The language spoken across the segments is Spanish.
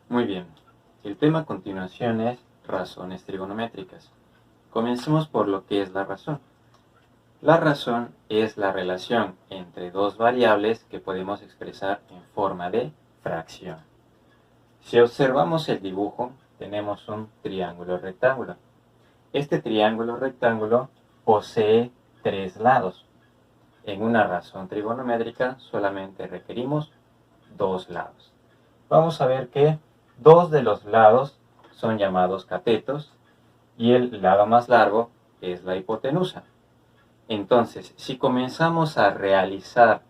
Muy bien, el tema a continuación es razones trigonométricas. Comencemos por lo que es la razón. La razón es la relación entre dos variables que podemos expresar en forma de fracción. Si observamos el dibujo, tenemos un triángulo rectángulo. Este triángulo rectángulo posee tres lados. En una razón trigonométrica solamente requerimos dos lados. Vamos a ver que dos de los lados son llamados catetos y el lado más largo es la hipotenusa. Entonces, si comenzamos a realizar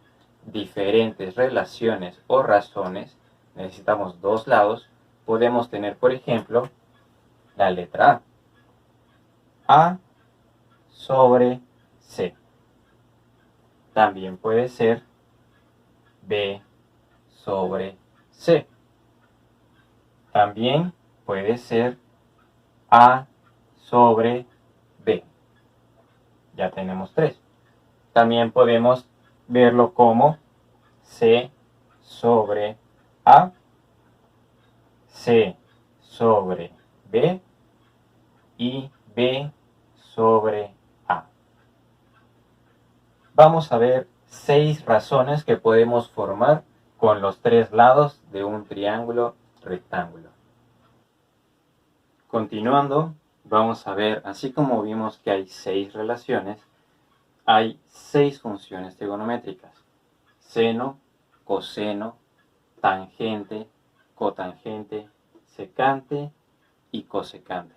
diferentes relaciones o razones, necesitamos dos lados, podemos tener, por ejemplo, la letra A sobre C. También puede ser B sobre C. También puede ser A sobre B. Ya tenemos tres. También podemos verlo como C sobre A, C sobre B y B sobre A. Vamos a ver 6 razones que podemos formar con los tres lados de un triángulo rectángulo. Continuando, vamos a ver, así como vimos que hay 6 relaciones, hay 6 funciones trigonométricas: seno, coseno, tangente, cotangente, secante y cosecante.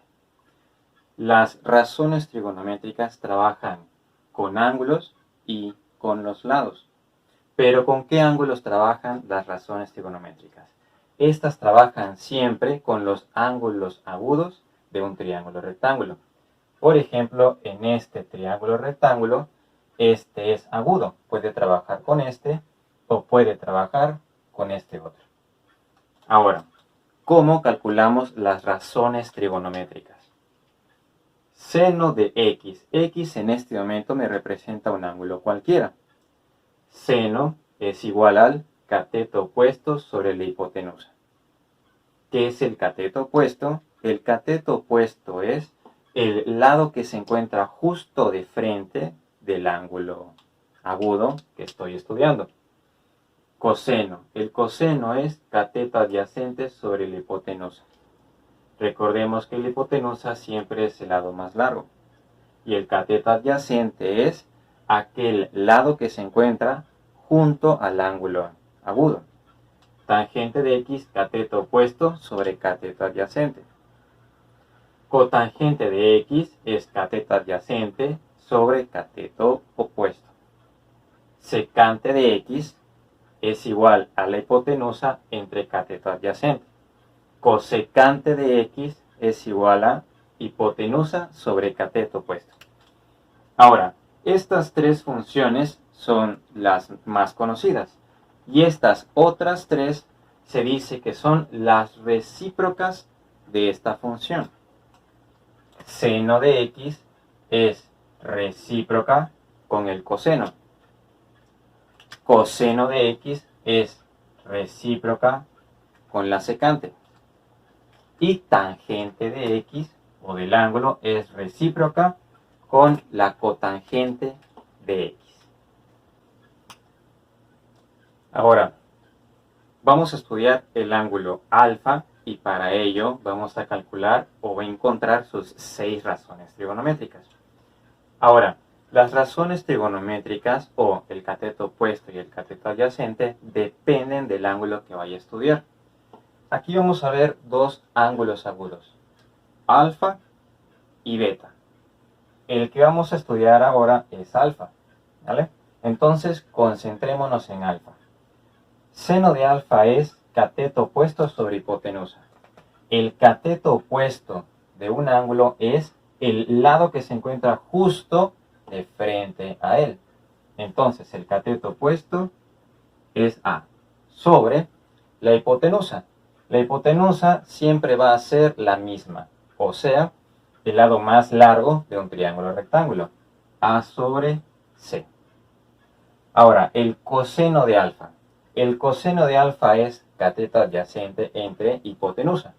Las razones trigonométricas trabajan con ángulos y con los lados. Pero ¿con qué ángulos trabajan las razones trigonométricas? Estas trabajan siempre con los ángulos agudos de un triángulo rectángulo. Por ejemplo, en este triángulo rectángulo, este es agudo. Puede trabajar con este o puede trabajar con este otro. Ahora, ¿cómo calculamos las razones trigonométricas? Seno de x. X en este momento me representa un ángulo cualquiera. Seno es igual al cateto opuesto sobre la hipotenusa. ¿Qué es el cateto opuesto? El cateto opuesto es el lado que se encuentra justo de frente del ángulo agudo que estoy estudiando. Coseno. El coseno es cateto adyacente sobre la hipotenusa. Recordemos que la hipotenusa siempre es el lado más largo. Y el cateto adyacente es aquel lado que se encuentra junto al ángulo agudo. Tangente de x, cateto opuesto sobre cateto adyacente. Cotangente de x es cateto adyacente sobre cateto opuesto. Secante de x es igual a la hipotenusa entre cateto adyacente. Cosecante de x es igual a hipotenusa sobre cateto opuesto. Ahora, estas tres funciones son las más conocidas y estas otras tres se dice que son las recíprocas de esta función. Seno de x es recíproca con el coseno. Coseno de x es recíproca con la secante. Y tangente de x o del ángulo es recíproca con la cotangente de x. Ahora, vamos a estudiar el ángulo alfa y para ello vamos a calcular o encontrar sus 6 razones trigonométricas. Ahora, las razones trigonométricas o el cateto opuesto y el cateto adyacente dependen del ángulo que vaya a estudiar. Aquí vamos a ver dos ángulos agudos, alfa y beta. El que vamos a estudiar ahora es alfa, ¿vale? Entonces, concentrémonos en alfa. Seno de alfa es cateto opuesto sobre hipotenusa. El cateto opuesto de un ángulo es el lado que se encuentra justo de frente a él. Entonces, el cateto opuesto es A sobre la hipotenusa. La hipotenusa siempre va a ser la misma, o sea, el lado más largo de un triángulo rectángulo, A sobre C. Ahora, el coseno de alfa. El coseno de alfa es cateto adyacente entre hipotenusa.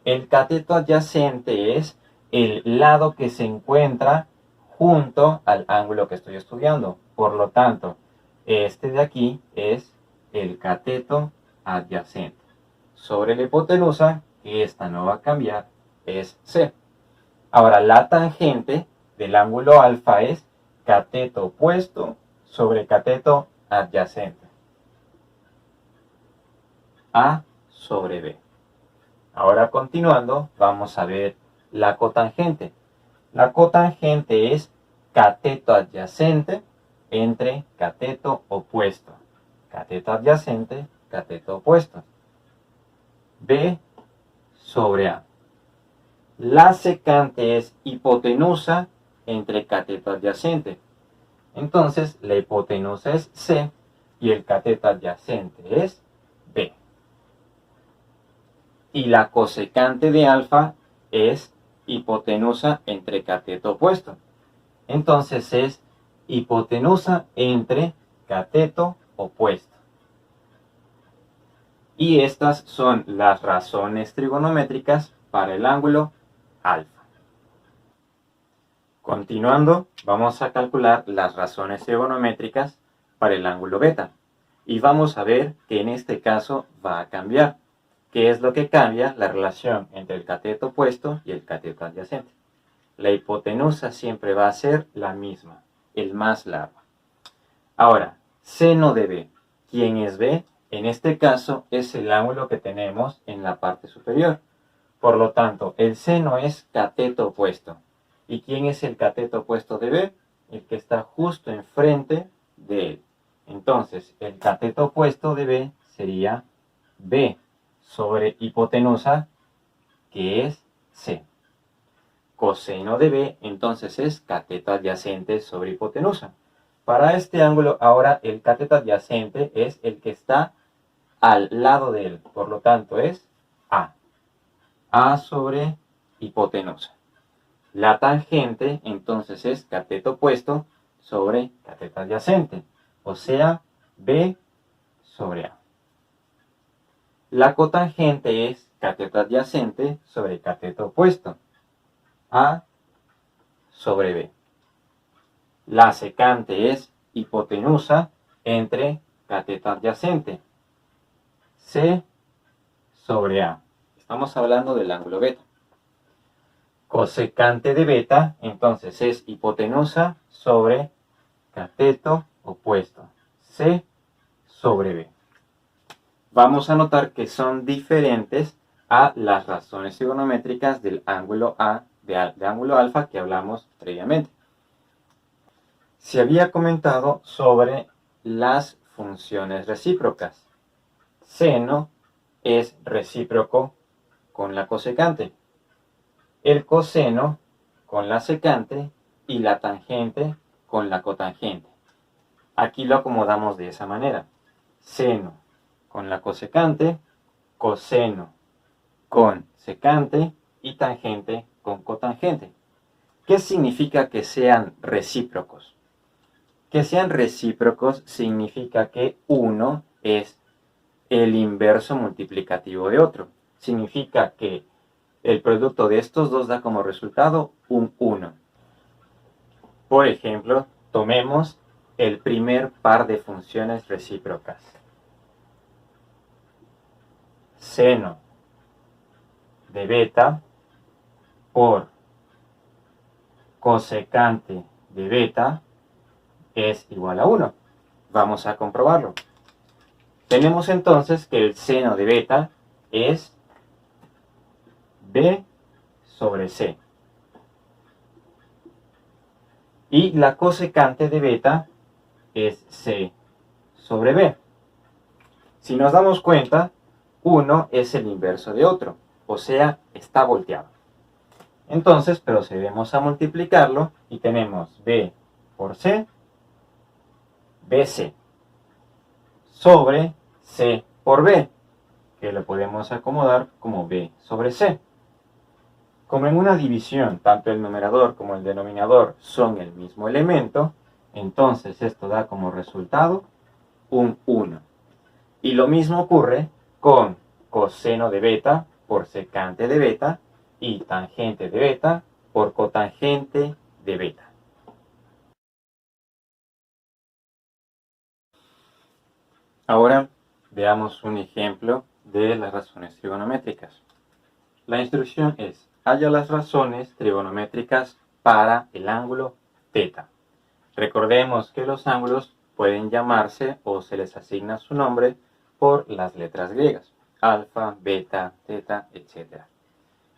El cateto adyacente es el lado que se encuentra junto al ángulo que estoy estudiando. Por lo tanto, este de aquí es el cateto adyacente. Sobre la hipotenusa, que esta no va a cambiar, es C. Ahora, la tangente del ángulo alfa es cateto opuesto sobre cateto adyacente. A sobre B. Ahora continuando, vamos a ver la cotangente. La cotangente es cateto adyacente entre cateto opuesto. Cateto adyacente, cateto opuesto. B sobre A. La secante es hipotenusa entre cateto adyacente. Entonces, la hipotenusa es C y el cateto adyacente es B. Y la cosecante de alfa es hipotenusa entre cateto opuesto. Entonces es hipotenusa entre cateto opuesto. Y estas son las razones trigonométricas para el ángulo alfa. Continuando, vamos a calcular las razones trigonométricas para el ángulo beta. Y vamos a ver que en este caso va a cambiar. ¿Qué es lo que cambia? La relación entre el cateto opuesto y el cateto adyacente. La hipotenusa siempre va a ser la misma, el más largo. Ahora, seno de B. ¿Quién es B? En este caso es el ángulo que tenemos en la parte superior. Por lo tanto, el seno es cateto opuesto. ¿Y quién es el cateto opuesto de B? El que está justo enfrente de él. Entonces, el cateto opuesto de B sería B sobre hipotenusa, que es C. Coseno de B, entonces es cateto adyacente sobre hipotenusa. Para este ángulo, ahora el cateto adyacente es el que está al lado de él. Por lo tanto, es A. A sobre hipotenusa. La tangente, entonces, es cateto opuesto sobre cateto adyacente. O sea, B sobre A. La cotangente es cateto adyacente sobre cateto opuesto. A sobre B. La secante es hipotenusa entre cateto adyacente. C sobre A. Estamos hablando del ángulo beta. Cosecante de beta, entonces es hipotenusa sobre cateto opuesto. C sobre B. Vamos a notar que son diferentes a las razones trigonométricas del ángulo A, de ángulo alfa que hablamos previamente. Se había comentado sobre las funciones recíprocas. Seno es recíproco con la cosecante, el coseno con la secante y la tangente con la cotangente. Aquí lo acomodamos de esa manera. Seno con la cosecante, coseno con secante y tangente con cotangente. ¿Qué significa que sean recíprocos? Que sean recíprocos significa que uno es el inverso multiplicativo de otro. Significa que el producto de estos dos da como resultado un 1. Por ejemplo, tomemos el primer par de funciones recíprocas. Seno de beta por cosecante de beta es igual a 1. Vamos a comprobarlo. Tenemos entonces que el seno de beta es B sobre C. Y la cosecante de beta es C sobre B. Si nos damos cuenta, uno es el inverso de otro, o sea, está volteado. Entonces procedemos a multiplicarlo y tenemos B por C, BC, sobre C por B, que lo podemos acomodar como B sobre C. Como en una división, tanto el numerador como el denominador son el mismo elemento, entonces esto da como resultado un 1. Y lo mismo ocurre con coseno de beta por secante de beta y tangente de beta por cotangente de beta. Ahora veamos un ejemplo de las razones trigonométricas. La instrucción es: halla las razones trigonométricas para el ángulo θ. Recordemos que los ángulos pueden llamarse o se les asigna su nombre por las letras griegas: alfa, beta, teta, etc.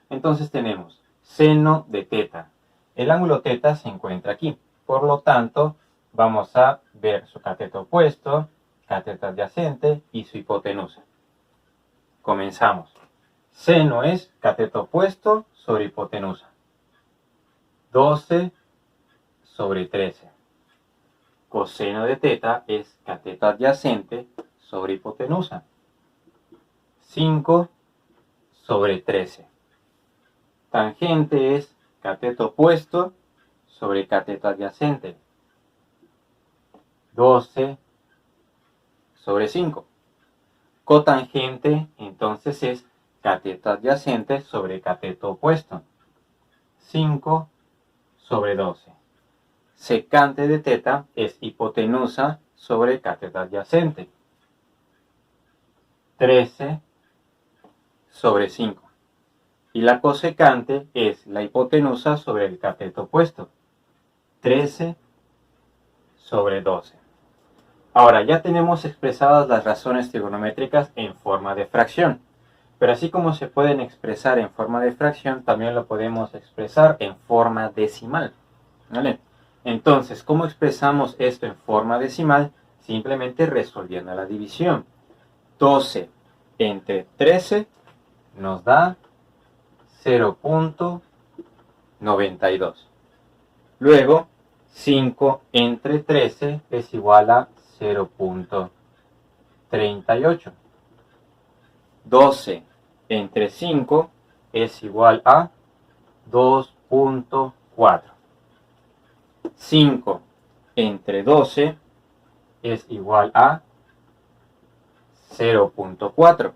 Entonces tenemos seno de θ. El ángulo θ se encuentra aquí. Por lo tanto, vamos a ver su cateto opuesto, cateto adyacente y su hipotenusa. Comenzamos. Seno es cateto opuesto sobre hipotenusa. 12 sobre 13. Coseno de θ es cateto adyacente sobre hipotenusa. 5 sobre 13. Tangente es cateto opuesto sobre cateto adyacente. 12 sobre 5. Cotangente entonces es cateto adyacente sobre cateto opuesto. 5 sobre 12. Secante de θ es hipotenusa sobre cateto adyacente. 13 sobre 5. Y la cosecante es la hipotenusa sobre el cateto opuesto. 13 sobre 12. Ahora ya tenemos expresadas las razones trigonométricas en forma de fracción. Pero así como se pueden expresar en forma de fracción, también lo podemos expresar en forma decimal. ¿Vale? Entonces, ¿cómo expresamos esto en forma decimal? Simplemente resolviendo la división. 12 entre 13 nos da 0.92. Luego, 5 entre 13 es igual a 0.38. 12 entre 5 es igual a 2.4. 5 entre 12 es igual a 0.4.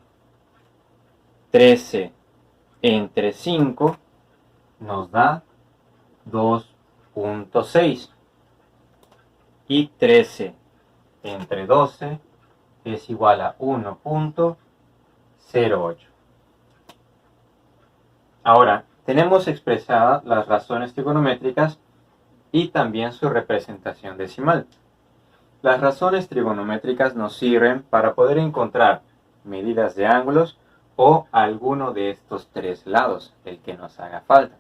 13 entre 5 nos da 2.6. Y 13 entre 12 es igual a 1.08. Ahora, tenemos expresadas las razones trigonométricas y también su representación decimal. Las razones trigonométricas nos sirven para poder encontrar medidas de ángulos o alguno de estos tres lados, el que nos haga falta.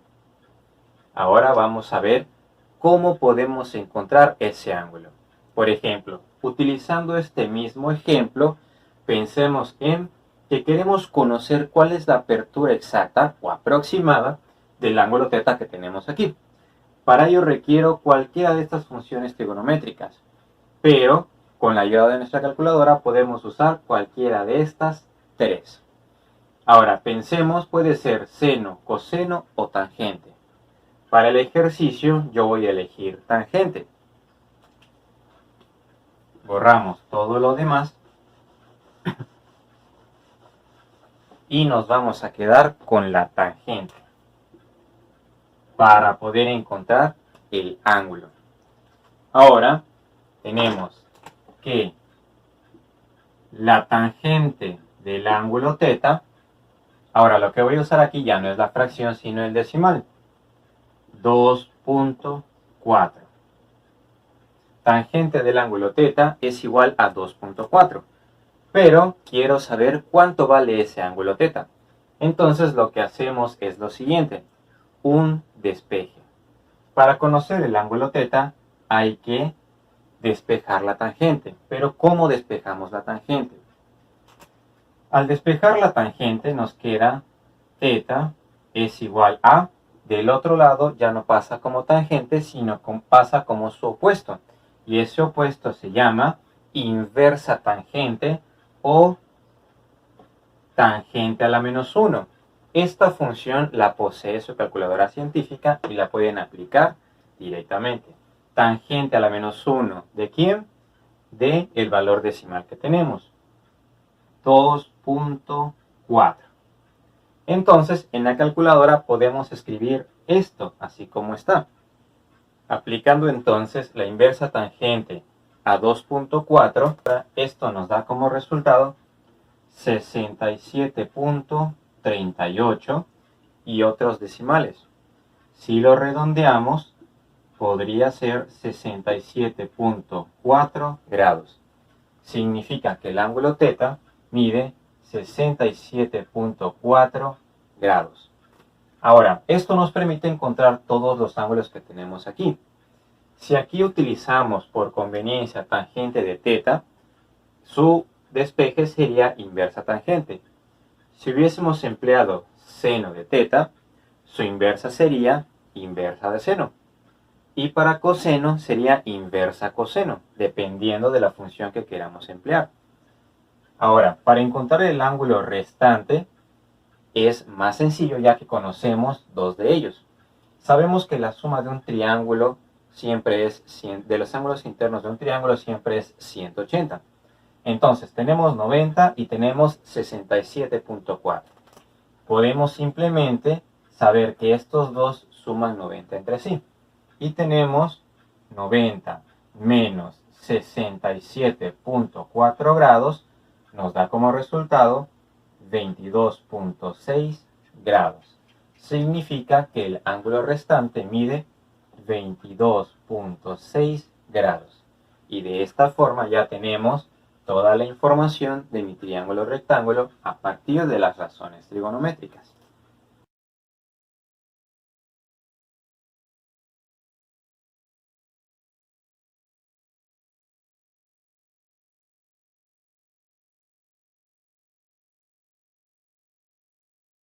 Ahora vamos a ver cómo podemos encontrar ese ángulo. Por ejemplo, utilizando este mismo ejemplo, pensemos en que queremos conocer cuál es la apertura exacta o aproximada del ángulo θ que tenemos aquí. Para ello requiero cualquiera de estas funciones trigonométricas, pero con la ayuda de nuestra calculadora podemos usar cualquiera de estas tres. Ahora pensemos, puede ser seno, coseno o tangente. Para el ejercicio yo voy a elegir tangente. Borramos todo lo demás y nos vamos a quedar con la tangente para poder encontrar el ángulo. Ahora tenemos que la tangente del ángulo θ, ahora lo que voy a usar aquí ya no es la fracción sino el decimal, 2.4. Tangente del ángulo θ es igual a 2.4. Pero quiero saber cuánto vale ese ángulo θ. Entonces lo que hacemos es lo siguiente: un despeje. Para conocer el ángulo θ hay que despejar la tangente. Pero ¿cómo despejamos la tangente? Al despejar la tangente nos queda θ es igual a, del otro lado ya no pasa como tangente, sino pasa como su opuesto. Y ese opuesto se llama inversa tangente o tangente a la menos 1. Esta función la posee su calculadora científica y la pueden aplicar directamente. Tangente a la menos 1, ¿de quién? De el valor decimal que tenemos. 2.4. Entonces, en la calculadora podemos escribir esto así como está. Aplicando entonces la inversa tangente a 2.4, esto nos da como resultado 67.38 y otros decimales. Si lo redondeamos, podría ser 67.4 grados. Significa que el ángulo θ mide 67.4 grados. Ahora, esto nos permite encontrar todos los ángulos que tenemos aquí. Si aquí utilizamos por conveniencia tangente de θ, su despeje sería inversa tangente. Si hubiésemos empleado seno de θ, su inversa sería inversa de seno. Y para coseno sería inversa coseno, dependiendo de la función que queramos emplear. Ahora, para encontrar el ángulo restante es más sencillo ya que conocemos dos de ellos. Sabemos que la suma de un triángulo siempre es de los ángulos internos de un triángulo siempre es 180. Entonces tenemos 90 y tenemos 67.4. Podemos simplemente saber que estos dos suman 90 entre sí. Y tenemos 90 menos 67.4 grados nos da como resultado 22.6 grados. Significa que el ángulo restante mide 22.6 grados. Y de esta forma ya tenemos toda la información de mi triángulo rectángulo a partir de las razones trigonométricas.